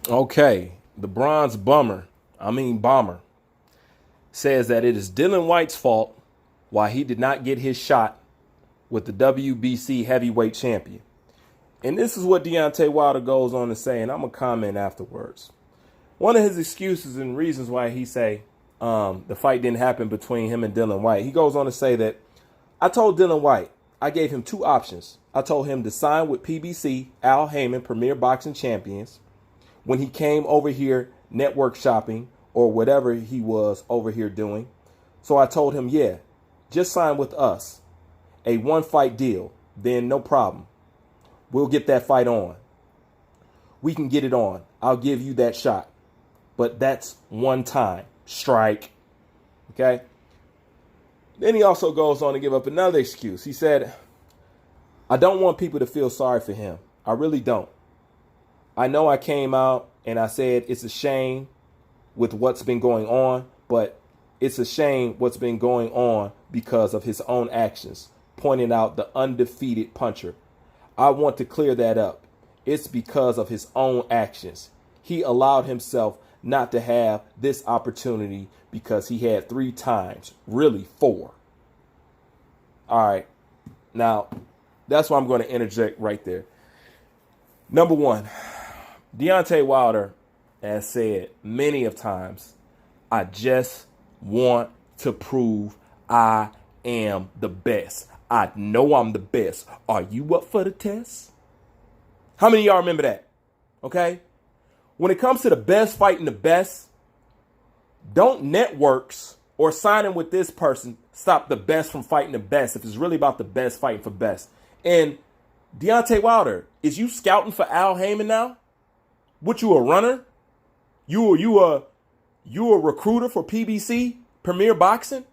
Okay, the bronze bomber, says that it is Dillian Whyte's fault why he did not get his shot with the WBC heavyweight champion. And this is what Deontay Wilder goes on to say, and I'm going to comment afterwards. One of his excuses and reasons why he say the fight didn't happen between him and Dillian Whyte, he goes on to say that I told Dillian Whyte, I gave him two options. I told him to sign with PBC, Al Heyman, Premier Boxing Champions, when he came over here network shopping or whatever he was over here doing. So I told him, yeah, just sign with us. A one-fight deal. Then no problem. We'll get that fight on. We can get it on. I'll give you that shot. But that's one time. Strike. Okay? Then he also goes on to give up another excuse. He said, I don't want people to feel sorry for him. I really don't. I know I came out and I said it's a shame with what's been going on, but it's a shame what's been going on because of his own actions, pointing out the undefeated puncher. I want to clear that up. It's because of his own actions. He allowed himself not to have this opportunity because he had 3 times, really 4. All right. Now, that's why I'm going to interject right there. Number one, Deontay Wilder has said many of times, I just want to prove I am the best. I know I'm the best. Are you up for the test? How many of y'all remember that? Okay? When it comes to the best fighting the best, don't networks or signing with this person stop the best from fighting the best if it's really about the best fighting for best. And Deontay Wilder, is you scouting for Al Heyman now? What, you a runner? You a recruiter for PBC, Premier Boxing?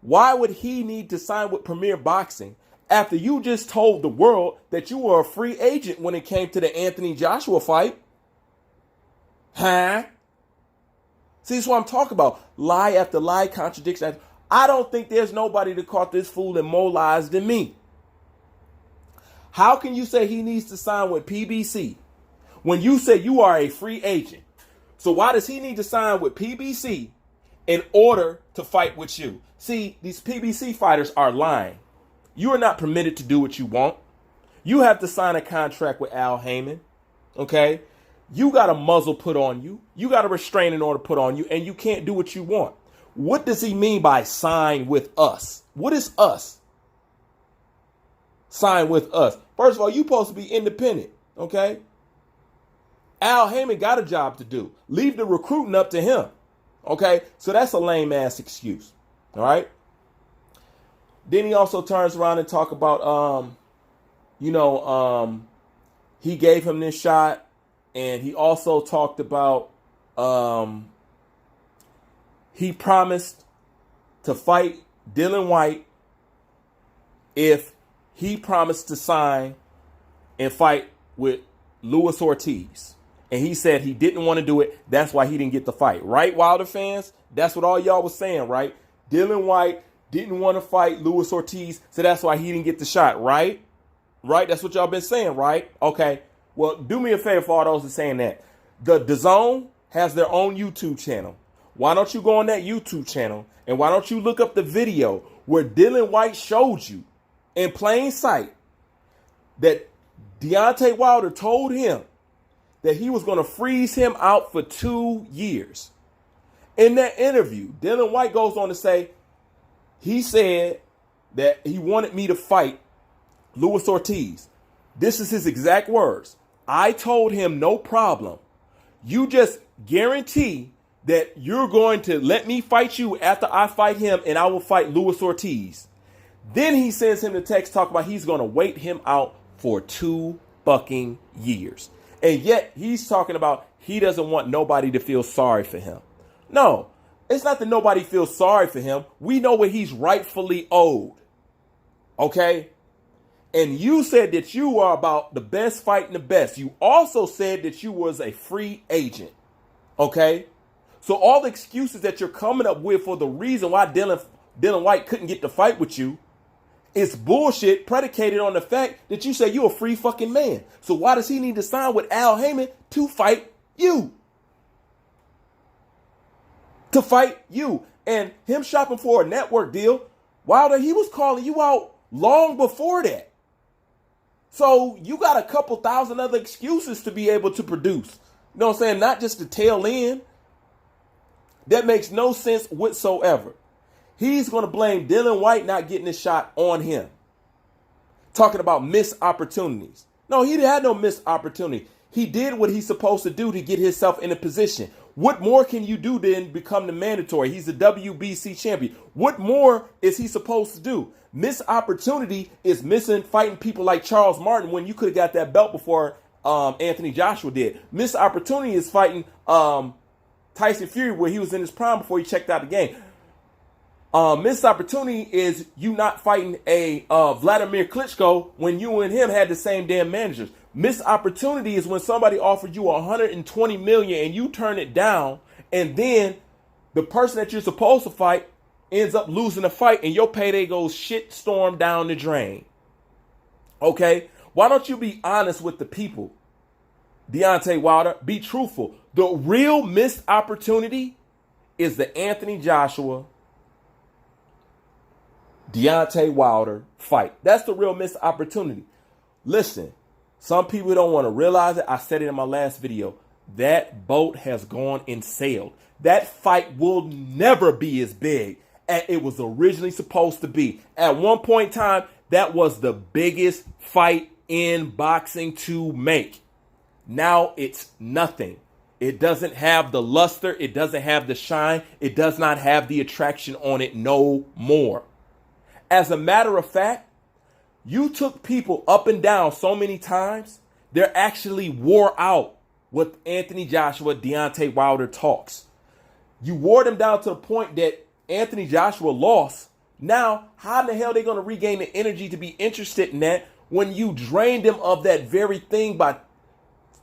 Why would he need to sign with Premier Boxing after you just told the world that you were a free agent when it came to the Anthony Joshua fight? Huh? See, this is what I'm talking about. Lie after lie, contradiction. I don't think there's nobody that caught this fool in more lies than me. How can you say he needs to sign with PBC when you say you are a free agent? So why does he need to sign with PBC in order to fight with you? See, these PBC fighters are lying. You are not permitted to do what you want. You have to sign a contract with Al Heyman. Okay? You got a muzzle put on you. You got a restraining order put on you, and you can't do what you want. What does he mean by sign with us? What is us? Sign with us. First of all, you're supposed to be independent, okay? Al Heyman got a job to do. Leave the recruiting up to him, okay? So that's a lame-ass excuse, all right? Then he also turns around and talk about, he gave him this shot, and he also talked about he promised to fight Dillian Whyte if he promised to sign and fight with Luis Ortiz. And he said he didn't want to do it. That's why he didn't get the fight. Right, Wilder fans? That's what all y'all was saying, right? Dillian Whyte didn't want to fight Luis Ortiz, so that's why he didn't get the shot, right? Right? That's what y'all been saying, right? Okay. Well, do me a favor for all those that are saying that. The DAZN has their own YouTube channel. Why don't you go on that YouTube channel and why don't you look up the video where Dillian Whyte showed you in plain sight that Deontay Wilder told him that he was going to freeze him out for 2 years. In that interview, Dillian Whyte goes on to say, he said that he wanted me to fight Luis Ortiz. This is his exact words. I told him, no problem. You just guarantee that you're going to let me fight you after I fight him and I will fight Luis Ortiz. Then he sends him the text talking about he's going to wait him out for 2 fucking years. And yet he's talking about he doesn't want nobody to feel sorry for him. No, it's not that nobody feels sorry for him. We know what he's rightfully owed. Okay? And you said that you are about the best fighting the best. You also said that you was a free agent. Okay? So all the excuses that you're coming up with for the reason why Dillian Whyte couldn't get the fight with you is bullshit predicated on the fact that you say you're a free fucking man. So why does he need to sign with Al Heyman to fight You. To fight you. And him shopping for a network deal, Wilder, he was calling you out long before that. So you got a couple thousand other excuses to be able to produce. You know what I'm saying? Not just the tail end. That makes no sense whatsoever. He's going to blame Dillian Whyte not getting his shot on him. Talking about missed opportunities. No, he had no missed opportunity. He did what he's supposed to do to get himself in a position. What more can you do than become the mandatory? He's the WBC champion. What more is he supposed to do? Missed opportunity is missing fighting people like Charles Martin when you could have got that belt before Anthony Joshua did. Missed opportunity is fighting Tyson Fury where he was in his prime before he checked out the game. Missed opportunity is you not fighting a Vladimir Klitschko when you and him had the same damn managers. Missed opportunity is when somebody offered you $120 million and you turn it down, and then the person that you're supposed to fight ends up losing the fight and your payday goes shit storm down the drain. Okay? Why don't you be honest with the people? Deontay Wilder, be truthful. The real missed opportunity is the Anthony Joshua, Deontay Wilder fight. That's the real missed opportunity. Listen, some people don't want to realize it. I said it in my last video. That boat has gone and sailed. That fight will never be as big as it was originally supposed to be. At one point in time, that was the biggest fight in boxing to make. Now it's nothing. It doesn't have the luster. It doesn't have the shine. It does not have the attraction on it no more. As a matter of fact, you took people up and down so many times, they're actually wore out with Anthony Joshua, Deontay Wilder talks. You wore them down to the point that Anthony Joshua lost. Now, how in the hell are they going to regain the energy to be interested in that when you drained them of that very thing by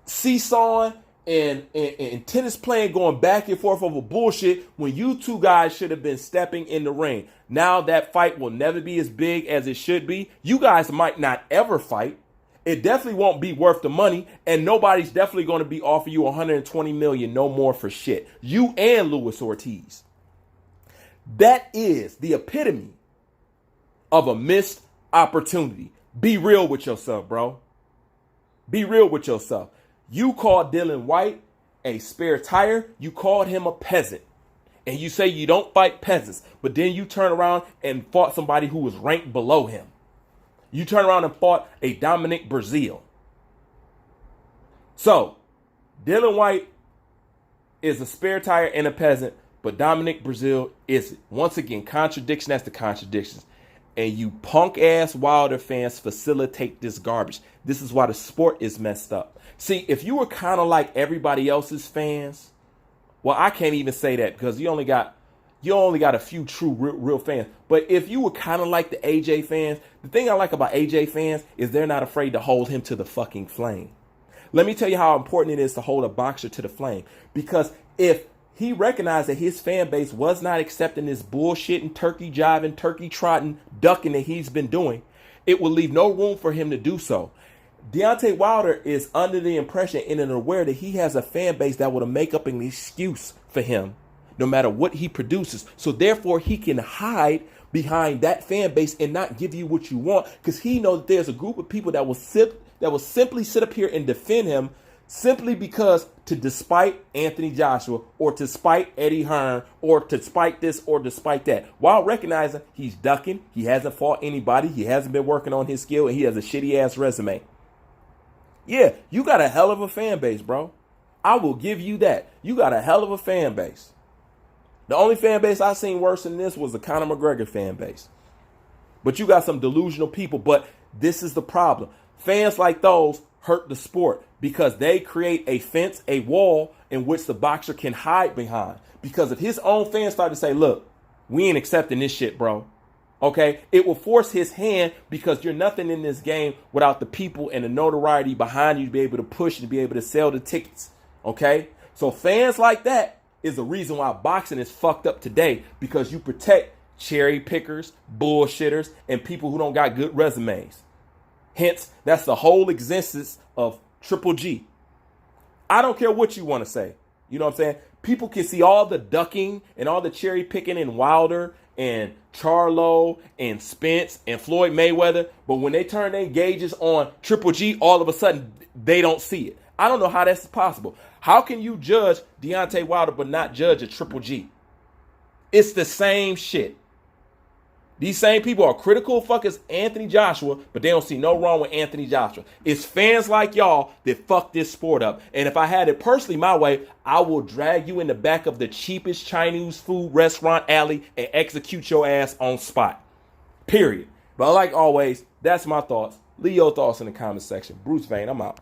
seesawing and tennis playing, going back and forth over bullshit when you two guys should have been stepping in the ring? Now that fight will never be as big as it should be. You guys might not ever fight. It definitely won't be worth the money, and nobody's definitely going to be offering you $120 million no more for shit. You and Luis Ortiz. That is the epitome of a missed opportunity. Be real with yourself, bro. Be real with yourself. You called Dillian Whyte a spare tire. You called him a peasant. And you say you don't fight peasants, but then you turn around and fought somebody who was ranked below him. You turn around and fought a Dominic Breazeale. So, Dillian Whyte is a spare tire and a peasant, but Dominic Breazeale isn't. Once again, contradiction after contradictions. And you punk-ass Wilder fans facilitate this garbage. This is why the sport is messed up. See, if you were kind of like everybody else's fans, well, I can't even say that because you only got a few true real fans. But if you were kind of like the AJ fans, the thing I like about AJ fans is they're not afraid to hold him to the fucking flame. Let me tell you how important it is to hold a boxer to the flame. Because if he recognized that his fan base was not accepting this bullshitting, turkey jiving, turkey trotting, ducking that he's been doing, it will leave no room for him to do so. Deontay Wilder is under the impression and aware that he has a fan base that will make up an excuse for him no matter what he produces. So therefore, he can hide behind that fan base and not give you what you want because he knows that there's a group of people that will simply sit up here and defend him simply because to despite Anthony Joshua or to spite Eddie Hearn or to spite this or despite that, while recognizing he's ducking, he hasn't fought anybody, he hasn't been working on his skill, and he has a shitty ass resume. Yeah, you got a hell of a fan base, bro. I will give you that. You got a hell of a fan base. The only fan base I seen worse than this was the Conor McGregor fan base. But you got some delusional people. But this is the problem. Fans like those hurt the sport because they create a fence, a wall in which the boxer can hide behind. Because if his own fans start to say, look, we ain't accepting this shit, bro. Okay, it will force his hand because you're nothing in this game without the people and the notoriety behind you to be able to push and to be able to sell the tickets. Okay, so fans like that is the reason why boxing is fucked up today because you protect cherry pickers, bullshitters, and people who don't got good resumes. Hence, that's the whole existence of Triple G. I don't care what you want to say. You know what I'm saying? People can see all the ducking and all the cherry picking in Wilder and Charlo and Spence and Floyd Mayweather, but when they turn their gauges on Triple G, all of a sudden they don't see it. I don't know how that's possible. How can you judge Deontay Wilder but not judge a Triple G? It's the same shit. These same people are critical of fuckers Anthony Joshua, but they don't see no wrong with Anthony Joshua. It's fans like y'all that fuck this sport up. And if I had it personally my way, I will drag you in the back of the cheapest Chinese food restaurant alley and execute your ass on spot. Period. But like always, that's my thoughts. Leave your thoughts in the comment section. Bruce Vane, I'm out.